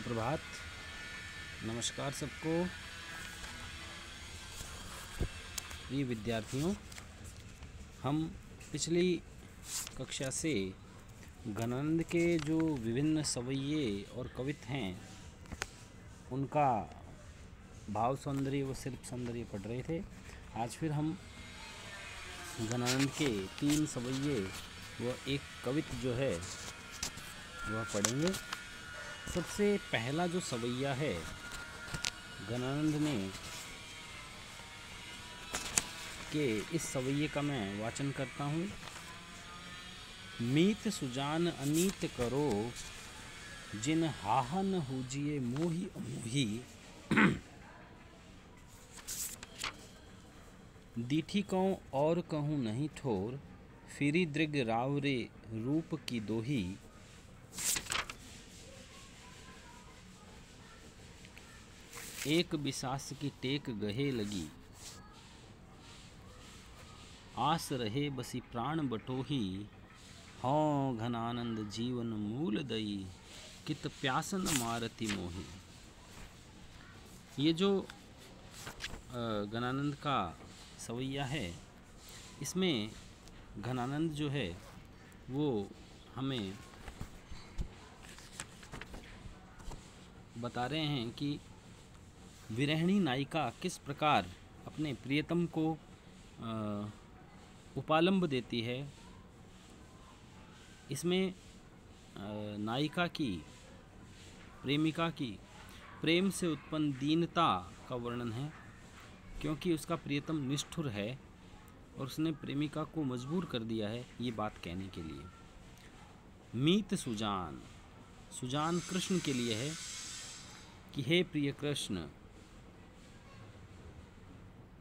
सुप्रभात, नमस्कार सबको। प्रिय विद्यार्थियों, हम पिछली कक्षा से घनानंद के जो विभिन्न सवैये और कवित्व हैं उनका भाव सौंदर्य व शिल्प सौंदर्य पढ़ रहे थे। आज फिर हम घनानंद के 3 सवैये व एक कवित्व जो है वह पढ़ेंगे। सबसे पहला जो सवैया है घनानंद ने के इस सवैये का मैं वाचन करता हूँ। मीत सुजान अनीत करो, जिन हाहन हुजिए मोहि अमोही। दीठी कहूँ और कहूँ नहीं ठोर, फिरी दृग रावरे रूप की दोही। एक बिसास की टेक गहे लगी, आस रहे बसी प्राण बटोही। हों घनानंद जीवन मूल दई, कित प्यासन मारती मोही। ये जो घनानंद का सवैया है, इसमें घनानंद जो है वो हमें बता रहे हैं कि विरहिणी नायिका किस प्रकार अपने प्रियतम को उपालंब देती है। इसमें नायिका की, प्रेमिका की प्रेम से उत्पन्न दीनता का वर्णन है, क्योंकि उसका प्रियतम निष्ठुर है और उसने प्रेमिका को मजबूर कर दिया है ये बात कहने के लिए। मीत सुजान, सुजान कृष्ण के लिए है कि हे प्रिय कृष्ण,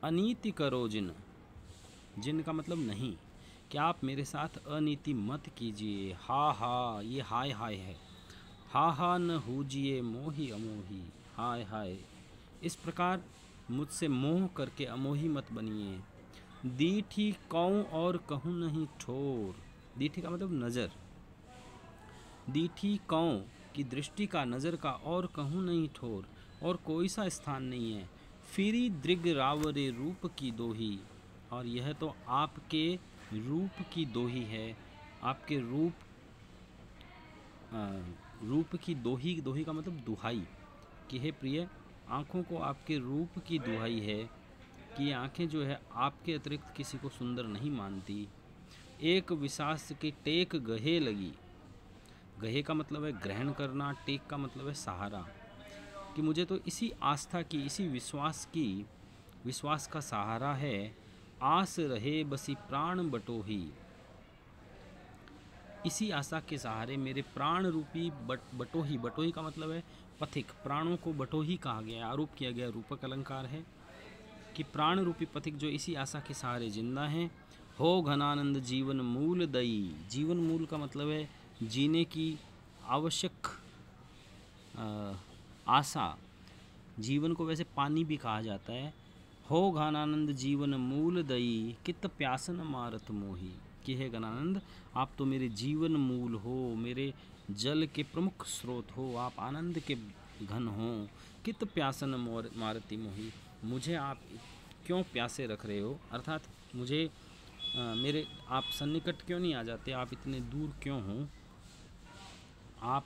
अनीति करो जिन, जिन का मतलब नहीं, कि आप मेरे साथ अनीति मत कीजिए। हा हा, ये हाय हाय है। हा हा न हुजिए मोहि अमोही, हाय हाय, इस प्रकार मुझसे मोह करके अमोही मत बनिए। दीठी कहूँ और कहूँ नहीं ठोर, दीठी का मतलब नज़र। दीठी कहूँ की दृष्टि का, नज़र का, और कहूँ नहीं ठोर, और कोई सा स्थान नहीं है। फिरी दृग रावरे रूप की दोही, और यह तो आपके रूप की दोही है। आपके रूप की दोही, दोही का मतलब दुहाई, कि हे प्रिय, आँखों को आपके रूप की दुहाई है कि आँखें जो है आपके अतिरिक्त किसी को सुंदर नहीं मानती। एक विसास की टेक गहे लगी, गहे का मतलब है ग्रहण करना, टेक का मतलब है सहारा, कि मुझे तो इसी आस्था की, इसी विश्वास का सहारा है। आस रहे बसी प्राण बटोही, इसी आशा के सहारे मेरे प्राण रूपी बटोही, बटोही का मतलब है पथिक, प्राणों को बटोही कहा गया, आरोप किया गया, रूपक अलंकार है कि प्राण रूपी पथिक जो इसी आशा के सहारे जिंदा हैं। हो घनानंद जीवन मूल दई, जीवन मूल का मतलब है जीने की आवश्यक आशा, जीवन को वैसे पानी भी कहा जाता है। हो घनानंद जीवन मूल दई, कित प्यासन मारत मोही, कि हे घनानंद, आप तो मेरे जीवन मूल हो, मेरे जल के प्रमुख स्रोत हो, आप आनंद के घन हो। कित प्यासन मारती मोही, मुझे आप क्यों प्यासे रख रहे हो, अर्थात मुझे मेरे आप सन्निकट क्यों नहीं आ जाते, आप इतने दूर क्यों हो, आप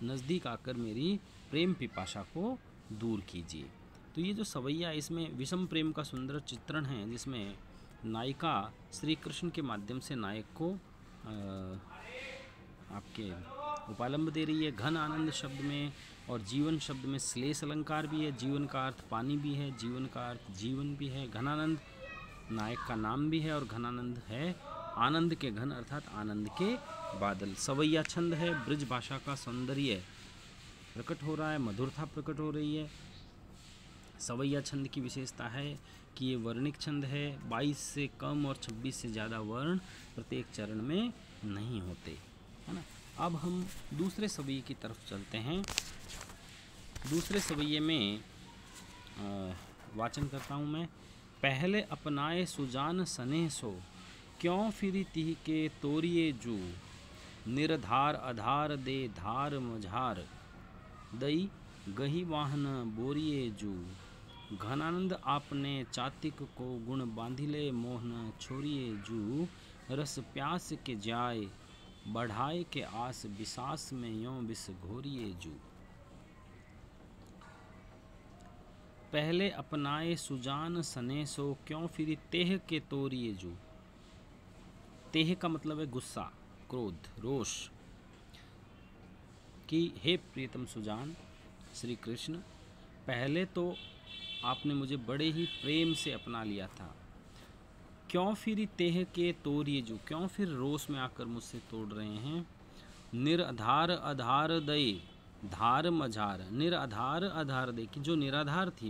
नज़दीक आकर मेरी प्रेम पिपाशा को दूर कीजिए। तो ये जो सवैया, इसमें विषम प्रेम का सुंदर चित्रण है, जिसमें नायिका श्री कृष्ण के माध्यम से नायक को आपके उपालंब दे रही है। घन आनंद शब्द में और जीवन शब्द में श्लेष अलंकार भी है। जीवन का अर्थ पानी भी है, जीवन का अर्थ जीवन भी है। घनानंद नायक का नाम भी है और घनानंद है आनंद के घन, अर्थात आनंद के बादल। सवैया छंद है, ब्रज भाषा का सौंदर्य प्रकट हो रहा है, मधुरता प्रकट हो रही है। सवैया छंद की विशेषता है कि ये वर्णिक छंद है, 22 से कम और 26 से ज़्यादा वर्ण प्रत्येक चरण में नहीं होते, है ना। अब हम दूसरे सवैये की तरफ चलते हैं। दूसरे सवैये में वाचन करता हूँ मैं। पहले अपनाए सुजान सनेह सो, क्यों फिरी तिह के तोरिए जू। निर्धार आधार दे धार मझार, दई गही वाहन बोरिए जू। घनानंद आपने चातिक को गुण बांधिले मोहन छोरिए जू। रस प्यास के जाय बढ़ाए के आस विसास में यों विष घोरिए जू। पहले अपनाए सुजान सने सो क्यों फिर तेह के तोरिए जू। तेह का मतलब है गुस्सा, क्रोध, रोष। कि हे प्रियतम सुजान श्री कृष्ण, पहले तो आपने मुझे बड़े ही प्रेम से अपना लिया था, क्यों फिर तेह के तोरिए जू, क्यों फिर रोष में आकर मुझसे तोड़ रहे हैं। निराधार आधार दये धार मझार। निराधार आधार दे, कि जो निराधार थी,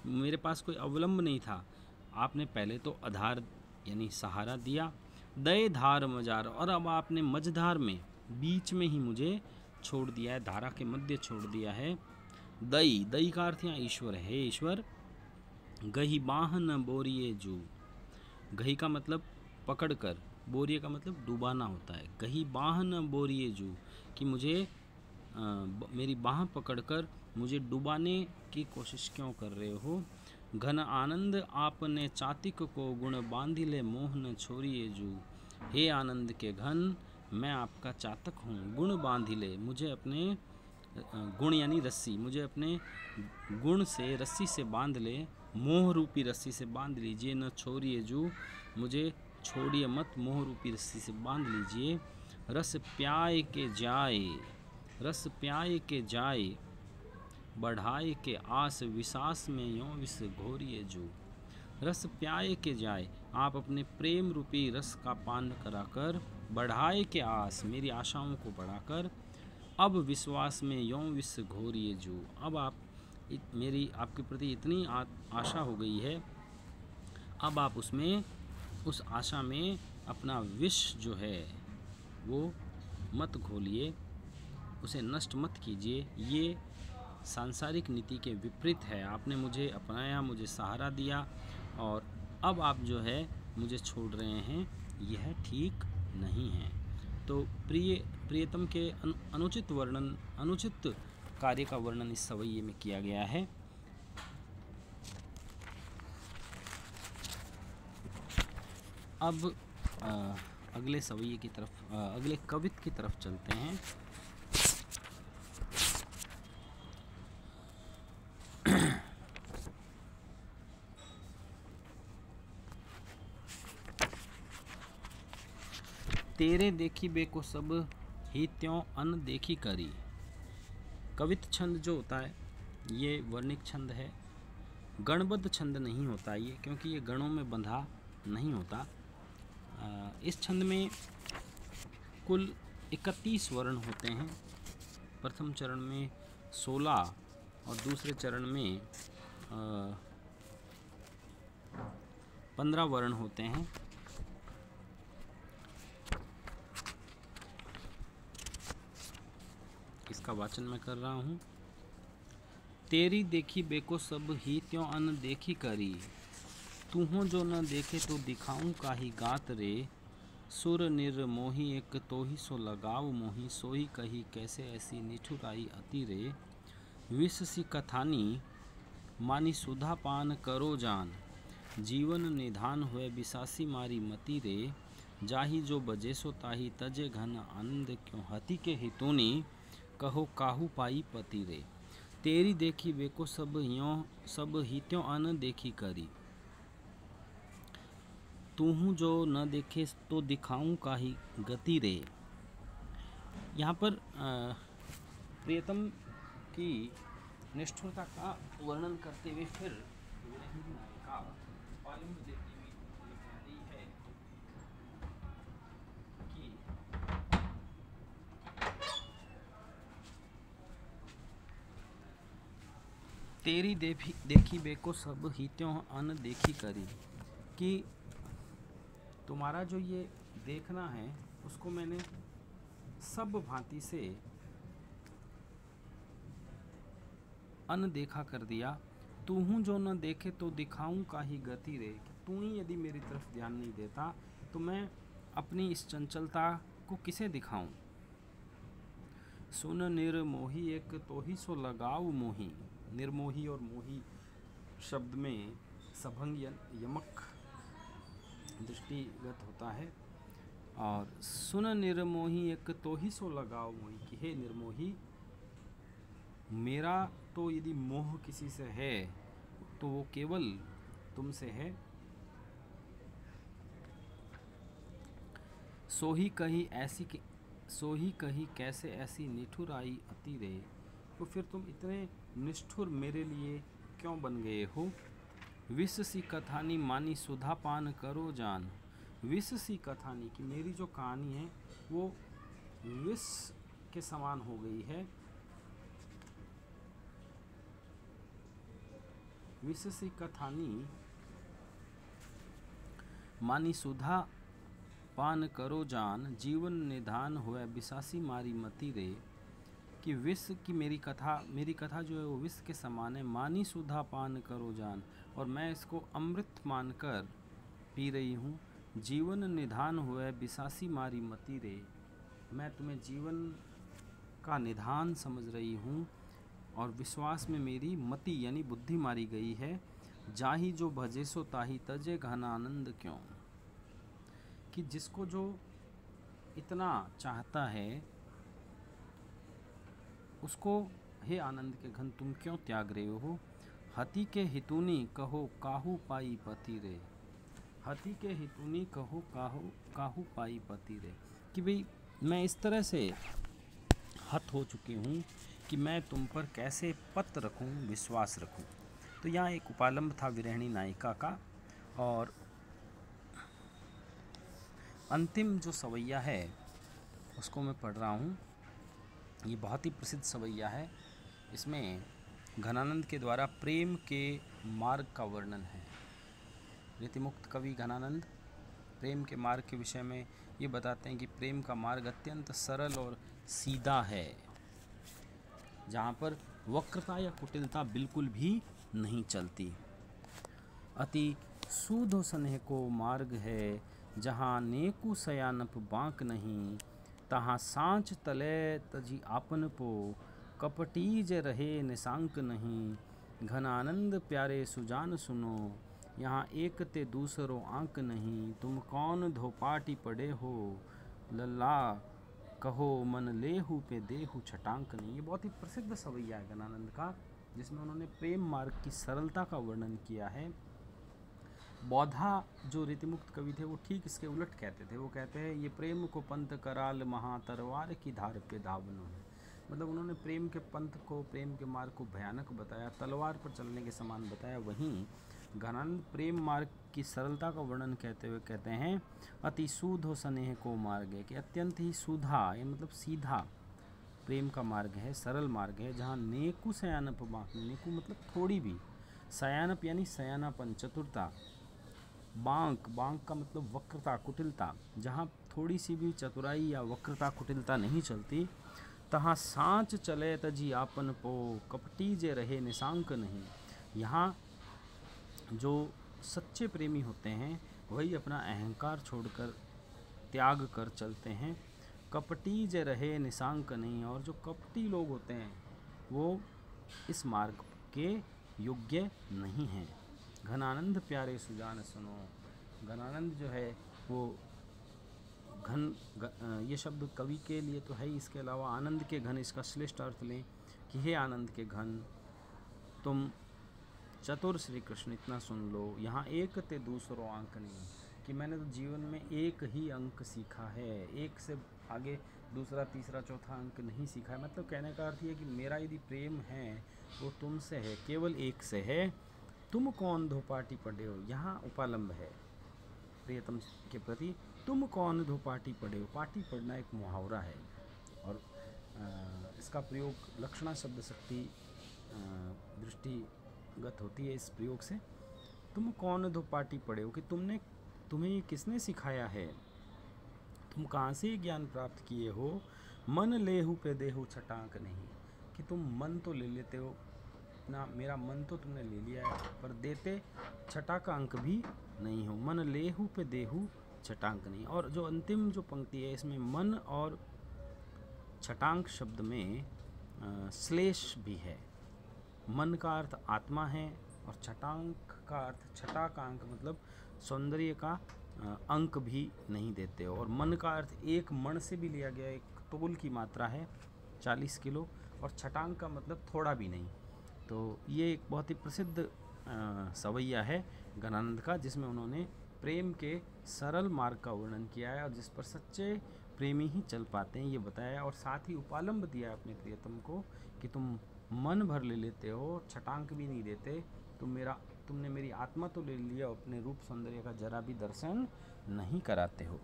मेरे पास कोई अवलंब नहीं था, आपने पहले तो आधार यानी सहारा दिया। दये धार मझार, और अब आपने मझधार में बीच में ही मुझे छोड़ दिया है, धारा के मध्य छोड़ दिया है। दई, दई का अर्थ यहाँ ईश्वर है। ईश्वर गही बाहन बोरिए जू। गही का मतलब पकड़कर, बोरिए का मतलब डुबाना होता है। गही बाहन बोरिए जू, कि मुझे मेरी बाह पकड़कर मुझे डुबाने की कोशिश क्यों कर रहे हो। घन आनंद आपने चातिक को गुण बांधिले मोहन छोरिए जू। हे आनंद के घन, मैं आपका चातक हूँ, गुण बांधिले, मुझे अपने गुण यानी रस्सी, मुझे अपने गुण से रस्सी से बांध ले, मोह रूपी रस्सी से बांध लीजिए। न छोड़िए जू, मुझे छोड़िए मत, मोह रूपी रस्सी से बांध लीजिए। रस प्याय के जाए, रस प्याय के जाए बढ़ाए के आस विसास में यों विष घोरिए जू। रस प्याय के जाए, आप अपने प्रेम रूपी रस का पान कराकर, बढ़ाए के आस, मेरी आशाओं को बढ़ाकर, अब विश्वास में यों विष घोरिए जू। अब आप मेरी आपके प्रति इतनी आशा हो गई है, अब आप उसमें, उस आशा में अपना विष जो है वो मत घोलिए, उसे नष्ट मत कीजिए। ये सांसारिक नीति के विपरीत है। आपने मुझे अपनाया, मुझे सहारा दिया, और अब आप जो है मुझे छोड़ रहे हैं, यह ठीक नहीं है। तो प्रियतम के अनुचित वर्णन, अनुचित कार्य का वर्णन इस सवैये में किया गया है। अब अगले सवैये की तरफ, अगले कवित की तरफ चलते हैं। तेरे देखी बेको सब ही त्यों अन देखी करी। कवित छंद जो होता है ये वर्णिक छंद है, गणबद्ध छंद नहीं होता ये, क्योंकि ये गणों में बंधा नहीं होता। इस छंद में कुल 31 वर्ण होते हैं। प्रथम चरण में 16 और दूसरे चरण में 15 वर्ण होते हैं। इसका वाचन मैं कर रहा हूँ। तेरी देखी बेको सब ही त्यों अन देखी करी। तू हो जो न देखे तो दिखाऊं काहि गात रे। सुर निर्मोही एक तो ही सो लगाव मोही। सोही कही कैसे ऐसी निठुराई अति रे। विष सी कथानी मानी सुधा पान करो जान। जीवन निधान हुए बिसासी मारी मति रे। जाही जो बजे सो ताही तजे घन आनंद क्यों हति के हितोनी। कहो काहू पाई पति रे। तेरी देखी बेको सब ही त्यों अन देखी करी। तू हूँ जो न देखे तो दिखाऊं काहि गति रे। यहाँ पर प्रियतम की निष्ठुरता का वर्णन करते हुए फिर पालिंग देती हुई कह रही है कि तेरी देखी बेको सब ही त्यों अन देखी करी, कि तुम्हारा जो ये देखना है उसको मैंने सब भांति से अनदेखा कर दिया। तू हूँ जो न देखे तो दिखाऊं काहि गति रे। तू ही यदि मेरी तरफ ध्यान नहीं देता तो मैं अपनी इस चंचलता को किसे दिखाऊं। सुन निर्मोही एक तो ही सो लगाव मोही। निर्मोही और मोही शब्द में सभंग यमक दृष्टिगत होता है। और सुन निर्मोही एक तो ही सो लगाव मोही, कि हे निर्मोही, मेरा तो यदि मोह किसी से है तो वो केवल तुमसे है। सो ही कही कैसे ऐसी निठुर आई अति रे। तो फिर तुम इतने निष्ठुर मेरे लिए क्यों बन गए हो। विष सी कथानी मानी सुधा पान करो जान। विष सी कथानी, कि मेरी जो कहानी है वो विष के समान हो गई है। विष सी कथानी मानी सुधा पान करो जान। जीवन निधान होए बिसासी मारी मति रे। कि विष की मेरी कथा जो है वो विष के समान है। मानी सुधा पान करो जान, और मैं इसको अमृत मानकर पी रही हूँ। जीवन निधान हुए बिसासी मारी मति रे। मैं तुम्हें जीवन का निधान समझ रही हूँ और विश्वास में मेरी मति यानी बुद्धि मारी गई है। जाही जो भजे सो ताही तजे घन आनंद क्यों। कि जिसको जो इतना चाहता है उसको हे आनंद के घन तुम क्यों त्याग रहे हो। हति के हितुनी कहो काहू पाई पति रे। हति के हितुनी कहो काहू पाई पति रे। कि भाई मैं इस तरह से हत हो चुकी हूँ कि मैं तुम पर कैसे पत रखूँ, विश्वास रखूँ। तो यहाँ एक उपालंब था विरहिणी नायिका का। और अंतिम जो सवैया है उसको मैं पढ़ रहा हूँ। ये बहुत ही प्रसिद्ध सवैया है। इसमें घनानंद के द्वारा प्रेम के मार्ग का वर्णन है। रीतिमुक्त कवि घनानंद प्रेम के मार्ग के विषय में ये बताते हैं कि प्रेम का मार्ग अत्यंत सरल और सीधा है, जहाँ पर वक्रता या कुटिलता बिल्कुल भी नहीं चलती। अति सूधो स्नेह को मार्ग है, जहाँ नेकु सयानप बांक नहीं। तहाँ सांच तले तजी आपन पो, कपटीज रहे निशांक नहीं। घनानंद प्यारे सुजान सुनो, यहाँ एक ते दूसरो आंक नहीं। तुम कौन धोपाटी पड़े हो, लल्ला कहो मन लेहू पे देहू छटांक नहीं। ये बहुत ही प्रसिद्ध सवैया है घनानंद का, जिसमें उन्होंने प्रेम मार्ग की सरलता का वर्णन किया है। बौद्धा जो रीतिमुक्त कवि थे वो ठीक इसके उलट कहते थे। वो कहते हैं ये प्रेम को पंथ कराल महा तरवार की धार पे धावनो है। मतलब उन्होंने प्रेम के पंथ को, प्रेम के मार्ग को भयानक बताया, तलवार पर चलने के समान बताया। वहीं घनानंद प्रेम मार्ग की सरलता का वर्णन कहते हुए कहते हैं अति सूधो स्नेह को मार्ग है, कि अत्यंत ही सूधा ये मतलब सीधा प्रेम का मार्ग है, सरल मार्ग है। जहाँ नेकु सयानप बांक, नेकु मतलब थोड़ी भी, सयानप यानी सयानापन, चतुरता, बांक का मतलब वक्रता, कुटिलता, जहाँ थोड़ी सी भी चतुराई या वक्रता कुटिलता नहीं चलती। तहाँ सांच चले तजी आपन पो, कपटी जे रहे निशांक नहीं। यहाँ जो सच्चे प्रेमी होते हैं वही अपना अहंकार छोड़कर त्याग कर चलते हैं। कपटी जे रहे निशांक नहीं। और जो कपटी लोग होते हैं वो इस मार्ग के योग्य नहीं हैं। घनानंद प्यारे सुजान सुनो। घनानंद जो है वो ये शब्द कवि के लिए तो है ही, इसके अलावा आनंद के घन इसका श्रेष्ठ अर्थ लें कि हे आनंद के घन तुम चतुर श्री कृष्ण इतना सुन लो, यहाँ एक ते दूसरो अंक नहीं। कि मैंने तो जीवन में एक ही अंक सीखा है, एक से आगे दूसरा तीसरा चौथा अंक नहीं सीखा है। मतलब कहने का अर्थ ये कि मेरा यदि प्रेम है वो तुमसे है, केवल एक से है। तुम कौन धोपाटी पड़े हो, यहाँ उपालंब है प्रियतम के प्रति। तुम कौन धोपाटी पड़े हो। पाटी पड़ना एक मुहावरा है और इसका प्रयोग लक्षणा शब्द शक्ति दृष्टिगत होती है इस प्रयोग से। तुम कौन धोपाटी पड़े हो, कि तुम्हें ये किसने सिखाया है, तुम कहाँ से ज्ञान प्राप्त किए हो। मन लेहू पे देहू छटांक नहीं, कि तुम मन तो ले लेते हो ना, मेरा मन तो तुमने ले लिया है पर देते छटा का अंक भी नहीं हो। मन लेहू पे देहू छटांक नहीं। और जो अंतिम जो पंक्ति है इसमें मन और छटांक शब्द में श्लेष भी है। मन का अर्थ आत्मा है और छटांक का अर्थ, छटा का अंक मतलब सौंदर्य का अंक भी नहीं देते हो। और मन का अर्थ एक मण से भी लिया गया, एक तोल की मात्रा है 40 किलो, और छटांक का मतलब थोड़ा भी नहीं। तो ये एक बहुत ही प्रसिद्ध सवैया है गणानंद का, जिसमें उन्होंने प्रेम के सरल मार्ग का वर्णन किया है और जिस पर सच्चे प्रेमी ही चल पाते हैं ये बताया। और साथ ही उपालंब दिया अपने प्रियतम को कि तुम मन भर ले लेते हो, छटांक भी नहीं देते, तुमने मेरी आत्मा तो ले लिया, अपने रूप सौंदर्य का जरा भी दर्शन नहीं कराते हो।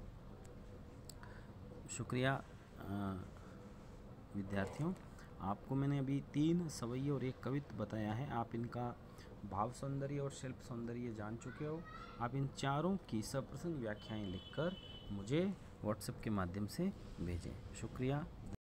शुक्रिया विद्यार्थियों, आपको मैंने अभी 3 सवैये और 1 कवित्व बताया है। आप इनका भाव सौंदर्य और शिल्प सौंदर्य जान चुके हो। आप इन चारों की सप्रश्न व्याख्याएं लिखकर मुझे व्हाट्सएप के माध्यम से भेजें। शुक्रिया।